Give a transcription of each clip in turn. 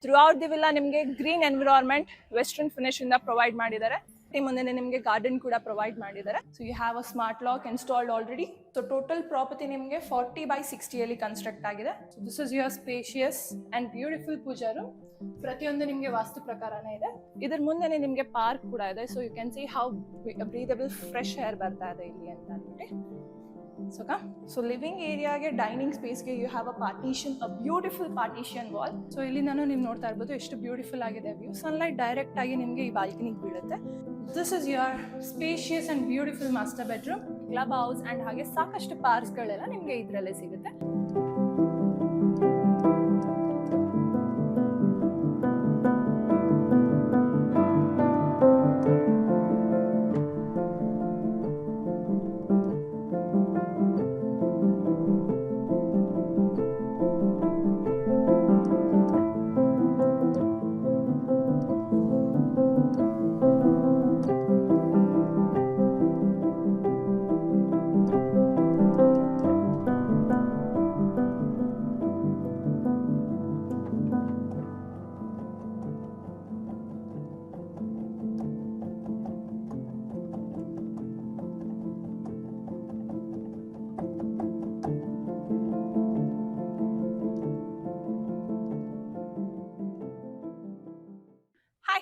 Throughout the villa ನಿಮಗೆ green environment western finish ಇಂದ provide ಮಾಡಿದ್ದಾರೆ. ಮುಂದೆ ನಿಮಗೆ ಗಾರ್ಡನ್ ಕೂಡ ಪ್ರೊವೈಡ್ ಮಾಡಿದ್ದಾರೆ. So you have a smart lock installed already. So total property ನಿಮಗೆ 40/60 ಅಲ್ಲಿ ಕನ್ಸ್ಟ್ರಕ್ಟ್ ಆಗಿದೆ. So this is your spacious and beautiful puja room. ಪ್ರತಿಯೊಂದು ನಿಮಗೆ ವಾಸ್ತು ಪ್ರಕಾರನೇ ಇದೆ. ಇದ್ರ ಮುಂದೆ ನಿಮಗೆ ಪಾರ್ಕ್ ಕೂಡ ಇದೆ. So you can see how breathable fresh air ಬರ್ತಾ ಇದೆ ಇಲ್ಲಿ ಅಂತ ಅಂದ್ಬಿಟ್ಟು. ಸೊ ಲಿವಿಂಗ್ ಏರಿಯಾಗೆ ಡೈನಿಂಗ್ ಸ್ಪೇಸ್ಗೆ you have a partition, a beautiful partition wall. So ಇಲ್ಲಿ ನಾನು ನೀವು ನೋಡ್ತಾ ಇರ್ಬೋದು ಎಷ್ಟು ಬ್ಯೂಟಿಫುಲ್ ಆಗಿದೆ ವ್ಯೂ. ಸನ್ಲೈಟ್ ಡೈರೆಕ್ಟ್ ಆಗಿ ನಿಮಗೆ ಈ ಬಾಲ್ಕನಿಗೆ ಬೀಳುತ್ತೆ. This is your spacious and beautiful master bedroom, club house and ಹಾಗೆ ಸಾಕಷ್ಟು ಪಾರ್ಕ್ಸ್ಗಳೆಲ್ಲ ನಿಮಗೆ ಇದರಲ್ಲೇ ಸಿಗುತ್ತೆ.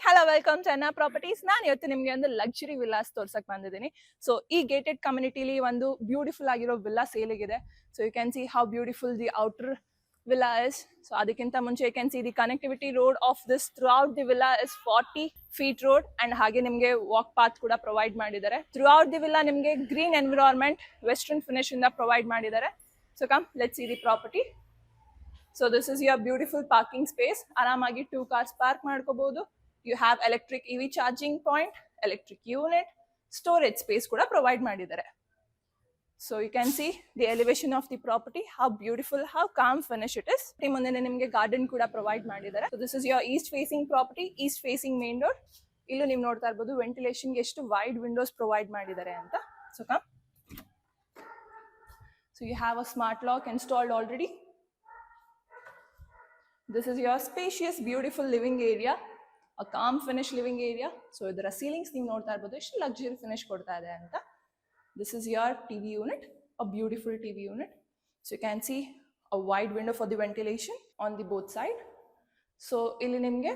Hello, welcome to Anna Properties. ನಾನು ಇವತ್ತು ನಿಮಗೆ ಒಂದು ಲಕ್ಸುರಿ ವಿಲ್ಲಾಸ್ ತೋರ್ಸಕ್ ಬಂದಿದ್ದೀನಿ. ಸೊ ಈ ಗೇಟೆಡ್ ಕಮ್ಯುನಿಟಿಲಿ ಒಂದು ಬ್ಯೂಟಿಫುಲ್ ಆಗಿರೋ ವಿಲ್ಲಾ ಸೇಲಿಗಿದೆ. So you can see how beautiful the outer villa is. So ಅದಕ್ಕಿಂತ ಮುಂಚೆ you can see the connectivity road of this throughout the villa is 40 feet road and ಹಾಗೆ ನಿಮಗೆ walk path ಕೂಡ provide ಮಾಡಿದ್ದಾರೆ. Throughout the villa ನಿಮಗೆ green environment western finish ಇಂದ provide ಮಾಡಿದ್ದಾರೆ. So come let's see the property. So this is your beautiful parking space. ಆರಾಮಾಗಿ 2 cars park ಮಾಡ್ಕೋಬಹುದು. You have electric EV charging point, electric unit, storage space kuda provide madidare. So you can see the elevation of the property, how beautiful, how calm finish it is. Munde nimge garden kuda provide madidare. So this is your east facing property, east facing main door. Illu ನೀವು ನೋಡ್ತಾ ಇರಬಹುದು ventilation ಗೆ ಎಷ್ಟು wide Windows provide ಮಾಡಿದ್ದಾರೆ ಅಂತ. So come. So you have a smart lock installed already. This is your spacious beautiful living area. A calm finish living area. So idra ceilings ನೀವು ನೋಡ್ತಾ ಇರಬಹುದು ಎಷ್ಟು ಲಕ್ಸುರಿ ಫಿನಿಶ್ ಕೊಡ್ತಾ ಇದೆ ಅಂತ. This is your TV unit, a beautiful TV unit. So you can see a wide window for the ventilation on the both side. So ಇಲ್ಲಿ ನಿಮಗೆ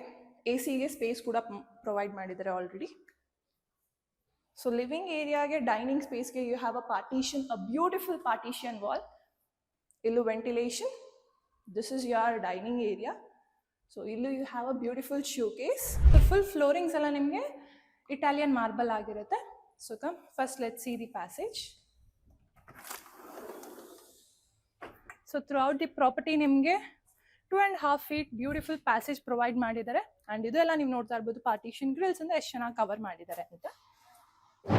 AC ಗೆ ಸ್ಪೇಸ್ ಕೂಡ ಪ್ರೊವೈಡ್ ಮಾಡಿದ್ದಾರೆ ಆಲ್ರೆಡಿ. So living area ಗೆ dining space ಗೆ you have a partition, a beautiful partition wall. ಇಲ್ಲೂ ventilation. This is your dining area. So illu you have a beautiful showcase. The full floorings alla nimge Italian marble agirutte. So come first let's see the passage. So throughout the property nimge 2.5 feet beautiful passage provide madidare and idu ella ನೀವು ನೋಡ್ತಾ ಇರಬಹುದು partition grills ಇಂದ ಎಷ್ಟು ಚೆನ್ನಾಗಿ cover ಮಾಡಿದ್ದಾರೆ ಅಂತ.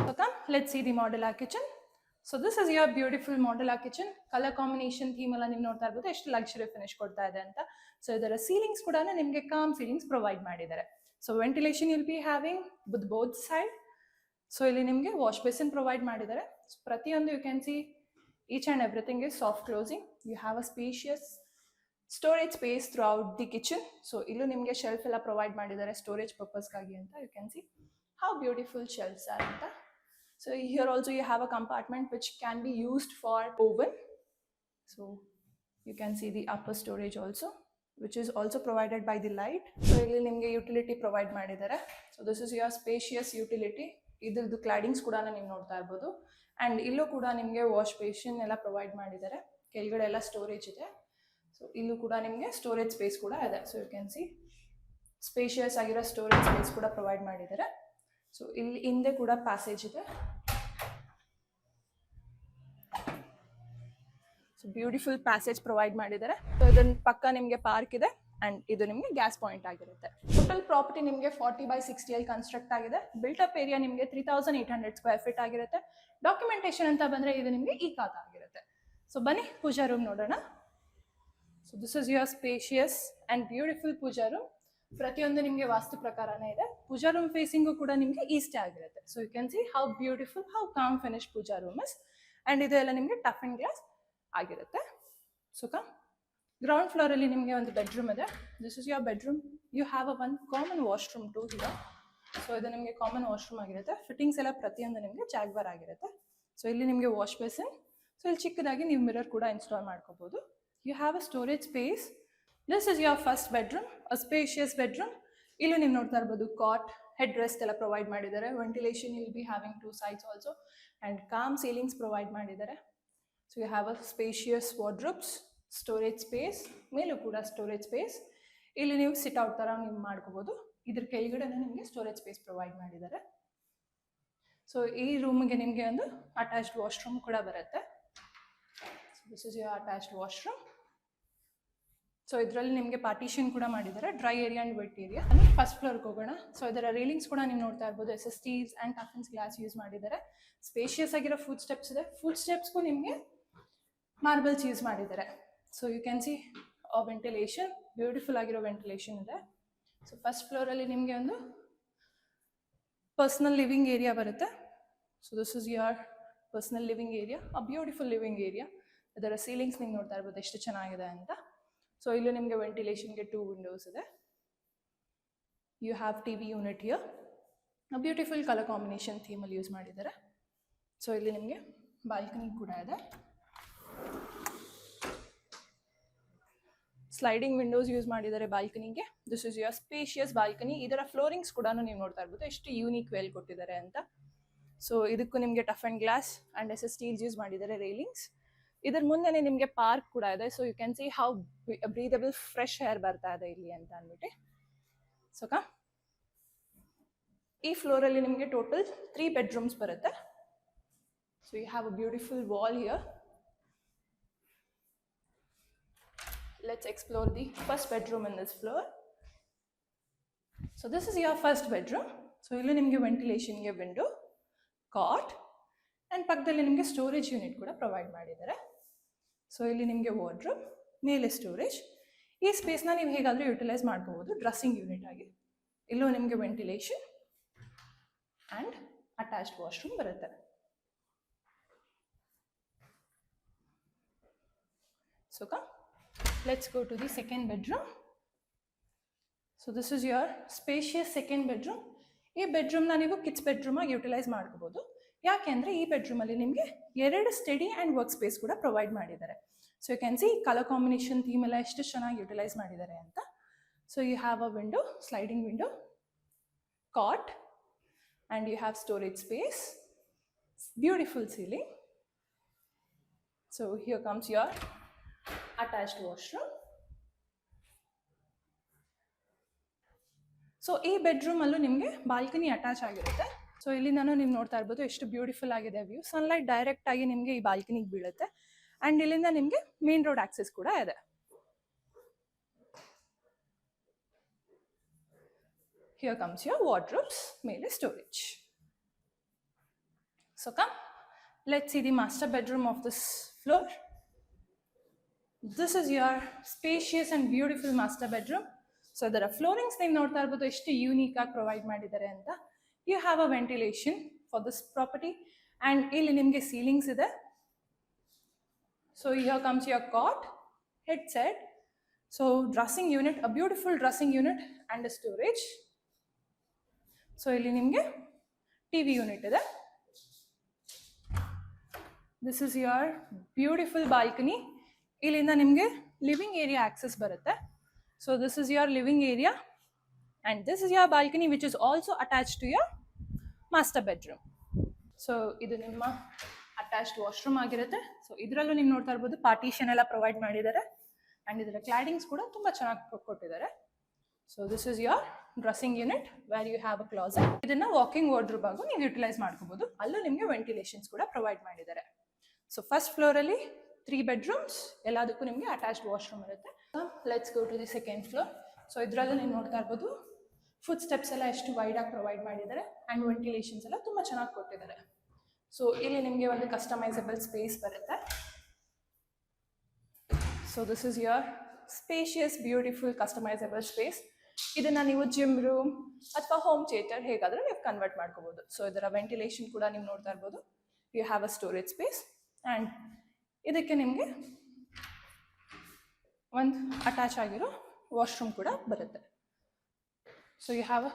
So come let's see the modular kitchen. So this is your beautiful modular kitchen. Color combination theme alla ನೀವು ನೋಡ್ತಾ ಇರಬಹುದು ಎಷ್ಟು ಲಕ್ಸುರಿ ಫಿನಿಶ್ ಕೊಡ್ತಾ ಇದೆ ಅಂತ. So ಇದರ ceilings ಕೂಡ ನಿಮಗೆ calm ceilings provide ಮಾಡಿದ್ದಾರೆ. So ventilation you'll be having with both side. So ಇಲ್ಲಿ ನಿಮಗೆ wash basin provide ಮಾಡಿದ್ದಾರೆ. So ಪ್ರತಿಯೊಂದು you can see each and everything is soft closing. You have a spacious storage space throughout the kitchen. So ಇಲ್ಲೂ ನಿಮಗೆ shelf ಎಲ್ಲ provide ಮಾಡಿದ್ದಾರೆ storage purpose ಗಾಗಿ ಅಂತ. You can see how beautiful shelves are ಅಂತ. So here also you have a compartment which can be used for oven. So you can see the upper storage also, which is also provided by the light. So ಇಲ್ಲಿ ನಿಮಗೆ utility provide ಮಾಡಿದ್ದಾರೆ. So this is your spacious utility. ಇದ್ರದ್ದು claddings ಕೂಡ ನೀವು ನೋಡ್ತಾ ಇರಬಹುದು. And ಇಲ್ಲೂ ಕೂಡ ನಿಮಗೆ wash basin ಎಲ್ಲ provide ಮಾಡಿದ್ದಾರೆ. ಕೆಳಗಡೆ ಎಲ್ಲ storage ಇದೆ. So ಇಲ್ಲೂ ಕೂಡ ನಿಮಗೆ storage space ಕೂಡ ಇದೆ. So you can see spacious ಆಗಿರೋ storage space ಕೂಡ provide ಮಾಡಿದ್ದಾರೆ. So ಇಲ್ಲಿ ಹಿಂದೆ ಕೂಡ passage ಇದೆ. So beautiful passage provide ಮಾಡಿದ್ದಾರೆ. So ಇದನ್ನ ಪಕ್ಕ ನಿಮಗೆ ಪಾರ್ಕ್ ಇದೆ and ಇದು ನಿಮಗೆ ಗ್ಯಾಸ್ ಪಾಯಿಂಟ್ ಆಗಿರುತ್ತೆ. ಟೋಟಲ್ ಪ್ರಾಪರ್ಟಿ ನಿಮಗೆ 40/60 ಅಲ್ಲಿ ಕನ್ಸ್ಟ್ರಕ್ಟ್ ಆಗಿದೆ. ಬಿಲ್ಟ್ ಅಪ್ ಏರಿಯಾ ನಿಮಗೆ 3800 ಸ್ಕ್ವೇರ್ ಫೀಟ್ ಆಗಿರುತ್ತೆ. ಡಾಕ್ಯುಮೆಂಟೇಶನ್ ಅಂತ ಬಂದ್ರೆ ಇದು ನಿಮಗೆ ಈ ಖಾತಾ ಆಗಿರುತ್ತೆ. ಸೊ ಬನ್ನಿ ಪೂಜಾ ರೂಮ್ ನೋಡೋಣ. So this is your spacious and beautiful puja room. ಪ್ರತಿಯೊಂದು ನಿಮಗೆ ವಾಸ್ತು ಪ್ರಕಾರನೇ ಇದೆ. ಪೂಜಾ ರೂಮ್ ಫೇಸಿಂಗು ಕೂಡ ನಿಮಗೆ ಈಸ್ಟ್ ಆಗಿರುತ್ತೆ. So you can see how beautiful, how calm finish pooja room is. And ಇದು ಎಲ್ಲ ನಿಮಗೆ ಟಫ್ ಅಂಡ್ ಗ್ಲಾಸ್ ಆಗಿರುತ್ತೆ. ಸೊ ಕಮ್ ಗ್ರೌಂಡ್ ಫ್ಲೋರಲ್ಲಿ ನಿಮಗೆ ಒಂದು ಬೆಡ್ರೂಮ್ ಇದೆ. This is your bedroom. You have a one common washroom to here. So ಇದು ನಿಮಗೆ ಕಾಮನ್ ವಾಶ್ರೂಮ್ ಆಗಿರುತ್ತೆ. ಫಿಟ್ಟಿಂಗ್ಸ್ ಎಲ್ಲ ಪ್ರತಿಯೊಂದು ನಿಮಗೆ ಜಾಗ್ವಾರ್ ಆಗಿರುತ್ತೆ. ಸೊ ಇಲ್ಲಿ ನಿಮಗೆ ವಾಶ್ ಬೇಸಿನ್. ಸೊ ಇಲ್ಲಿ ಚಿಕ್ಕದಾಗಿ ನೀವು ಮಿರರ್ ಕೂಡ ಇನ್ಸ್ಟಾಲ್ ಮಾಡ್ಕೋಬೋದು. You have a storage space. This is your first bedroom, a spacious bedroom. ಇಲ್ಲೂ ನೀವು ನೋಡ್ತಾ ಇರ್ಬೋದು ಕಾಟ್, ಹೆಡ್ ರೆಸ್ಟ್ ಎಲ್ಲ ಪ್ರೊವೈಡ್ ಮಾಡಿದ್ದಾರೆ. Ventilation will be having 2 sides also and calm ceilings provide ಮಾಡಿದ್ದಾರೆ. So you have a spacious wardrobes, storage space, ಮೇಲೂ ಕೂಡ storage space. ಇಲ್ಲಿ ನೀವು ಸಿಟ್ ಔಟ್ ಥರ ನೀವು ಮಾಡ್ಕೋಬೋದು. ಇದ್ರ ಕೆಳಗಡೆ ನಿಮಗೆ ಸ್ಟೋರೇಜ್ ಸ್ಪೇಸ್ ಪ್ರೊವೈಡ್ ಮಾಡಿದ್ದಾರೆ. ಸೊ ಈ ರೂಮ್ಗೆ ನಿಮಗೆ ಒಂದು ಅಟ್ಯಾಚ್ಡ್ ವಾಶ್ರೂಮ್ ಕೂಡ ಬರುತ್ತೆ. So this is your attached washroom. So ಇದರಲ್ಲಿ ನಿಮಗೆ ಪಾರ್ಟಿಷನ್ ಕೂಡ ಮಾಡಿದ್ದಾರೆ, dry area and wet area. First ಫ್ಲೋರ್ಗೆ ಹೋಗೋಣ. ಸೊ ಇದರ ರೈಲಿಂಗ್ಸ್ ಕೂಡ ನೀವು ನೋಡ್ತಾ ಇರ್ಬೋದು, SSTs and toughened glass use ಮಾಡಿದ್ದಾರೆ. ಸ್ಪೇಷಿಯಸ್ ಆಗಿರೋ ಫುಡ್ ಸ್ಟೆಪ್ಸ್ ಇದೆ. ಫುಡ್ ಸ್ಟೆಪ್ಸ್ಗೂ ನಿಮಗೆ ಮಾರ್ಬಲ್ಸ್ ಯೂಸ್ ಮಾಡಿದ್ದಾರೆ. So you can see ventilation, beautiful ಆಗಿರೋ ವೆಂಟಿಲೇಷನ್ ಇದೆ. ಸೊ ಫಸ್ಟ್ ಫ್ಲೋರಲ್ಲಿ ನಿಮಗೆ ಒಂದು ಪರ್ಸ್ನಲ್ ಲಿವಿಂಗ್ ಏರಿಯಾ ಬರುತ್ತೆ. So this is your personal living area, a beautiful living area. ಇದರ ಸೀಲಿಂಗ್ಸ್ ನೀವು ನೋಡ್ತಾ ಇರ್ಬೋದು ಎಷ್ಟು ಚೆನ್ನಾಗಿದೆ ಅಂತ. ಸೊ ಇಲ್ಲೂ ನಿಮಗೆ ವೆಂಟಿಲೇಷನ್ಗೆ 2 windows ಇದೆ. You have TV unit here. A beautiful colour combination ಥೀಮಲ್ಲಿ ಯೂಸ್ ಮಾಡಿದ್ದಾರೆ. ಸೊ ಇಲ್ಲಿ ನಿಮಗೆ ಬಾಲ್ಕನಿ ಕೂಡ ಇದೆ. ಸ್ಲೈಡಿಂಗ್ ವಿಂಡೋಸ್ ಯೂಸ್ ಮಾಡಿದ್ದಾರೆ ಬಾಲ್ಕನಿಗೆ. This is your spacious balcony. ಇದರ ಫ್ಲೋರಿಂಗ್ಸ್ ಕೂಡ ನೀವು ನೋಡ್ತಾ ಇರ್ಬೋದು ಎಷ್ಟು ಯೂನಿಕ್ ವೇಲ್ ಕೊಟ್ಟಿದ್ದಾರೆ ಅಂತ. ಸೊ ಇದಕ್ಕೂ ನಿಮಗೆ tough and glass and SSTs use ಮಾಡಿದ್ದಾರೆ ರೈಲಿಂಗ್ಸ್. ಇದರ ಮುಂದೆನೇ ನಿಮಗೆ ಪಾರ್ಕ್ ಕೂಡ ಇದೆ. So you can see how breathable fresh air ಬರ್ತಾ ಇದೆ ಇಲ್ಲಿ ಅಂತ ಅಂದ್ಬಿಟ್ಟು. ಸೊ ಈ ಫ್ಲೋರಲ್ಲಿ ನಿಮಗೆ ಟೋಟಲ್ 3 bedrooms ಬರುತ್ತೆ. So you have a beautiful wall here. Let's explore the first bedroom in this floor. So this is your first bedroom. So ಇಲ್ಲಿ ನಿಮಗೆ ವೆಂಟಿಲೇಷನ್ಗೆ ವಿಂಡೋ, ಕಾಟ್ ಆ್ಯಂಡ್ ಪಕ್ಕದಲ್ಲಿ ನಿಮಗೆ ಸ್ಟೋರೇಜ್ ಯೂನಿಟ್ ಕೂಡ ಪ್ರೊವೈಡ್ ಮಾಡಿದ್ದಾರೆ. ಸೊ ಇಲ್ಲಿ ನಿಮಗೆ wardrobe, ಮೇಲೆ ಸ್ಟೋರೇಜ್. ಈ ಸ್ಪೇಸ್ನ ನೀವು ಹೇಗಾದರೂ ಯುಟಿಲೈಸ್ ಮಾಡ್ಕೋಬೋದು ಡ್ರೆಸ್ಸಿಂಗ್ ಯೂನಿಟ್ ಆಗಿ. ಇಲ್ಲೂ ನಿಮಗೆ ವೆಂಟಿಲೇಷನ್ ಆ್ಯಂಡ್ ಅಟ್ಯಾಚ್ಡ್ ವಾಶ್ರೂಮ್ ಬರುತ್ತೆ. So let's go to the second bedroom. So this is your spacious second bedroom. ಈ ಬೆಡ್ರೂಮ್ನ ನೀವು ಕಿಡ್ಸ್ ಬೆಡ್ರೂಮ್ ಆಗಿ ಯುಟಿಲೈಸ್ ಮಾಡ್ಕೋಬೋದು. ಯಾಕೆಂದರೆ ಈ ಬೆಡ್ರೂಮಲ್ಲಿ ನಿಮಗೆ 2 ಸ್ಟಡಿ ಆ್ಯಂಡ್ ವರ್ಕ್ ಸ್ಪೇಸ್ ಕೂಡ ಪ್ರೊವೈಡ್ ಮಾಡಿದ್ದಾರೆ. So you can see colour combination theme ಎಲ್ಲ ಎಷ್ಟು ಚೆನ್ನಾಗಿ ಯುಟಿಲೈಸ್ ಮಾಡಿದ್ದಾರೆ ಅಂತ. So you have a window, sliding window, cot and you have storage space, beautiful ceiling. So here comes your attached washroom. So ಈ ಬೆಡ್ರೂಮಲ್ಲೂ ನಿಮಗೆ balcony attach ಆಗಿರುತ್ತೆ. ಸೊ ಇಲ್ಲಿಂದನೂ ನೀವು ನೋಡ್ತಾ ಇರ್ಬೋದು ಎಷ್ಟು ಬ್ಯೂಟಿಫುಲ್ ಆಗಿದೆ ವ್ಯೂ. ಸನ್ಲೈಟ್ ಡೈರೆಕ್ಟ್ ಆಗಿ ನಿಮಗೆ ಈ ಬಾಲ್ಕನಿಗೆ ಬೀಳುತ್ತೆ ಆ್ಯಂಡ್ ಇಲ್ಲಿಂದ ನಿಮಗೆ ಮೇನ್ ರೋಡ್ ಆಕ್ಸೆಸ್ ಕೂಡ ಇದೆ. ಹಿಯರ್ ಕಮ್ಸ್ ಯುವರ್ ವಾರ್ಡ್ರೋಬ್ಸ್, ಮೇಲೆ storage. So let's see the master bedroom of this floor. This is your spacious and beautiful master bedroom. So there are floorings ನೀವು ನೋಡ್ತಾ ಇರ್ಬೋದು ಎಷ್ಟು ಯೂನಿಕ್ ಆಗಿ ಪ್ರೊವೈಡ್ ಮಾಡಿದ್ದಾರೆ ಅಂತ. You have a ventilation for this property and ಇಲ್ಲಿ ನಿಮಗೆ ceilings ಇದೆ. So here comes your cot, headset, so dressing unit, a beautiful dressing unit and a storage. So ಇಲ್ಲಿ ನಿಮಗೆ TV unit ಇದೆ. This is your beautiful balcony. ಇಲ್ಲಿಂದ ನಿಮಗೆ living area access ಬರುತ್ತೆ. So this is your living area and this is your balcony which is also attach to your master bedroom. So ಇದು ನಿಮ್ಮ attached washroom ಆಗಿರುತ್ತೆ. So ಇದರಲ್ಲೂ ನೀವು ನೋಡ್ತಾ ಇರ್ಬೋದು ಪಾರ್ಟಿಷನ್ ಎಲ್ಲ ಪ್ರೊವೈಡ್ ಮಾಡಿದ್ದಾರೆ ಆ್ಯಂಡ್ ಇದರ ಕ್ಲಾಡಿಂಗ್ಸ್ ಕೂಡ ತುಂಬ ಚೆನ್ನಾಗಿ ಕೊಟ್ಟಿದ್ದಾರೆ. So this is your dressing unit where you have a closet. ಇದನ್ನು ವಾಕಿಂಗ್ ವಾರ್ಡ್ರೋಬ್ ಆಗೂ ನೀವು ಯುಟಿಲೈಸ್ ಮಾಡ್ಕೋಬೋದು. ಅಲ್ಲೂ ನಿಮಗೆ ವೆಂಟಿಲೇಷನ್ಸ್ ಕೂಡ ಪ್ರೊವೈಡ್ ಮಾಡಿದ್ದಾರೆ. ಸೊ ಫಸ್ಟ್ ಫ್ಲೋರಲ್ಲಿ 3 bedrooms, ಎಲ್ಲದಕ್ಕೂ ನಿಮಗೆ ಅಟ್ಯಾಚ್ಡ್ ವಾಶ್ರೂಮ್ ಇರುತ್ತೆ. Let's go to the second floor. So ಇದರಲ್ಲೂ ನೀವು ನೋಡ್ತಾ ಇರ್ಬೋದು ಫುಡ್ ಸ್ಟೆಪ್ಸ್ ಎಲ್ಲ ಎಷ್ಟು ವೈಡಾಗಿ ಪ್ರೊವೈಡ್ ಮಾಡಿದ್ದಾರೆ ಆ್ಯಂಡ್ ವೆಂಟಿಲೇಷನ್ಸ್ ಎಲ್ಲ ತುಂಬ ಚೆನ್ನಾಗಿ ಕೊಟ್ಟಿದ್ದಾರೆ. ಸೊ ಇಲ್ಲಿ ನಿಮಗೆ ಒಂದು ಕಸ್ಟಮೈಸಬಲ್ ಸ್ಪೇಸ್ ಬರುತ್ತೆ. So this is your spacious beautiful customisable space. ಇದನ್ನು ನೀವು ಜಿಮ್ ರೂಮ್ ಅಥವಾ ಹೋಮ್ ಥಿಯೇಟರ್ ಹೇಗಾದರೂ ನೀವು ಕನ್ವರ್ಟ್ ಮಾಡ್ಕೋಬೋದು. ಸೊ ಇದರ ವೆಂಟಿಲೇಷನ್ ಕೂಡ ನೀವು ನೋಡ್ತಾ ಇರ್ಬೋದು. You have a storage space and ಇದಕ್ಕೆ ನಿಮಗೆ ಒಂದು ಅಟ್ಯಾಚ್ ಆಗಿರೋ ವಾಶ್ರೂಮ್ ಕೂಡ ಬರುತ್ತೆ. So you have a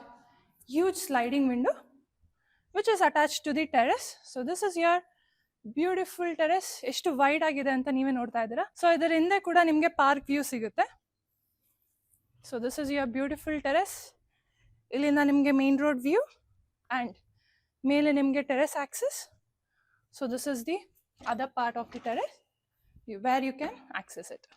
huge sliding window which is attached to the terrace. So this is your beautiful terrace. ಎಷ್ಟು ವೈಡ್ ಆಗಿದೆ ಅಂತ ನೀವೇ ನೋಡ್ತಾ ಇದ್ದೀರಾ. ಸೊ ಇದರ ಹಿಂದೆ ಕೂಡ ನಿಮಗೆ ಪಾರ್ಕ್ ವ್ಯೂ ಸಿಗುತ್ತೆ. So this is your beautiful terrace. ಇಲ್ಲಿಂದ ನಿಮಗೆ ಮೇನ್ ರೋಡ್ ವ್ಯೂ ಆ್ಯಂಡ್ ಮೇಲೆ ನಿಮಗೆ terrace access. So this is the other part of the terrace where you can access it.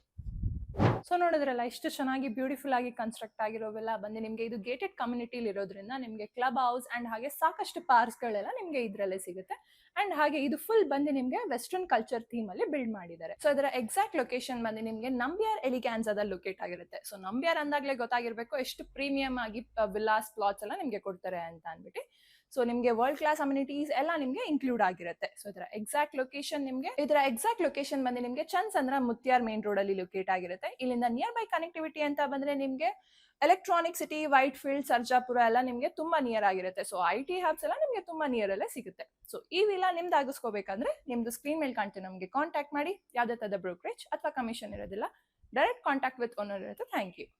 So ನೋಡಿದ್ರಲ್ಲ, ಇಷ್ಟು ಚೆನ್ನಾಗಿ ಬ್ಯೂಟಿಫುಲ್ ಆಗಿ ಕನ್ಸ್ಟ್ರಕ್ಟ್ ಆಗಿರೋವೆಲ್ಲ ಬಂದು ನಿಮಗೆ ಇದು ಗೇಟೆಡ್ ಕಮ್ಯುನಿಟಿಲಿ ಇರೋದ್ರಿಂದ ನಿಮಗೆ ಕ್ಲಬ್ ಹೌಸ್ ಆ್ಯಂಡ್ ಹಾಗೆ ಸಾಕಷ್ಟು ಪಾರ್ಕ್ಸ್ಗಳೆಲ್ಲ ನಿಮಗೆ ಇದರಲ್ಲೇ ಸಿಗುತ್ತೆ. ಆ್ಯಂಡ್ ಹಾಗೆ ಇದು ಫುಲ್ ಬಂದು ನಿಮಗೆ ವೆಸ್ಟರ್ನ್ ಕಲ್ಚರ್ ಥೀಮ್ ಅಲ್ಲಿ ಬಿಲ್ಡ್ ಮಾಡಿದ್ದಾರೆ. ಸೊ ಇದರ ಎಕ್ಸಾಕ್ಟ್ ಲೊಕೇಶನ್ ಬಂದು ನಿಮಗೆ ನಂಬಿಯಾರ್ ಎಲಿಗ್ಯಾನ್ಸಾದಲ್ಲಿ ಲೊಕೇಟ್ ಆಗಿರುತ್ತೆ. ಸೊ ನಂಬಿಯಾರ್ ಅಂದಾಗಲೇ ಗೊತ್ತಾಗಿರ್ಬೇಕು ಎಷ್ಟು ಪ್ರೀಮಿಯಂ ಆಗಿ ವಿಲ್ಲಾಸ್ ಪ್ಲಾಟ್ಸ್ ಎಲ್ಲ ನಿಮಗೆ ಕೊಡ್ತಾರೆ ಅಂತ ಅಂದ್ಬಿಟ್ಟು. ಸೊ ನಿಮಗೆ ವರ್ಲ್ಡ್ ಕ್ಲಾಸ್ ಅಮ್ಯುನಿಟೀಸ್ ಎಲ್ಲ ನಿಮಗೆ ಇನ್ಕ್ಲೂಡ್ ಆಗಿರುತ್ತೆ. ಸೊ ಇದರ ಎಕ್ಸಾಕ್ಟ್ ಲೊಕೇಶನ್ ಬಂದು ನಿಮಗೆ ಚಂದ್ಸಂದ್ರ ಮುತ್ಯಾರ್ ಮೇನ್ ರೋಡ್ ಅಲ್ಲಿ ಲೊಕೇಟ್ ಆಗಿರುತ್ತೆ. ಇಲ್ಲಿಂದ ನಿಯರ್ ಬೈ ಕನೆಕ್ಟಿವಿಟಿ ಅಂತ ಬಂದ್ರೆ ನಿಮಗೆ electronic city, Whitefield, Sarjapura ಎಲ್ಲ ನಿಮಗೆ ತುಂಬಾ ನಿಯರ್ ಆಗಿರುತ್ತೆ. ಸೊ IT ಹಬ್ಸ್ ಎಲ್ಲ ನಿಮಗೆ ತುಂಬಾ ನಿಯರ್ ಅಲ್ಲೇ ಸಿಗುತ್ತೆ. ಸೊ ಈ ವಿಲಾ ನಿಮ್ದು ಆಗಿಸ್ಕೋಬೇಕಂದ್ರೆ ನಿಮ್ದು ಸ್ಕ್ರೀನ್ ಮೇಲೆ ಕಾಣ್ತೀವಿ, ನಮಗೆ ಕಾಂಟ್ಯಾಕ್ಟ್ ಮಾಡಿ. ಯಾವುದೇ ತರದ ಬ್ರೋಕರೇಜ್ ಅಥವಾ ಕಮಿಷನ್ ಇರೋದಿಲ್ಲ. ಡೈರೆಕ್ಟ್ ಕಾಂಟ್ಯಾಕ್ಟ್ ವಿತ್ ಓನರ್ ಇರುತ್ತೆ. Thank you.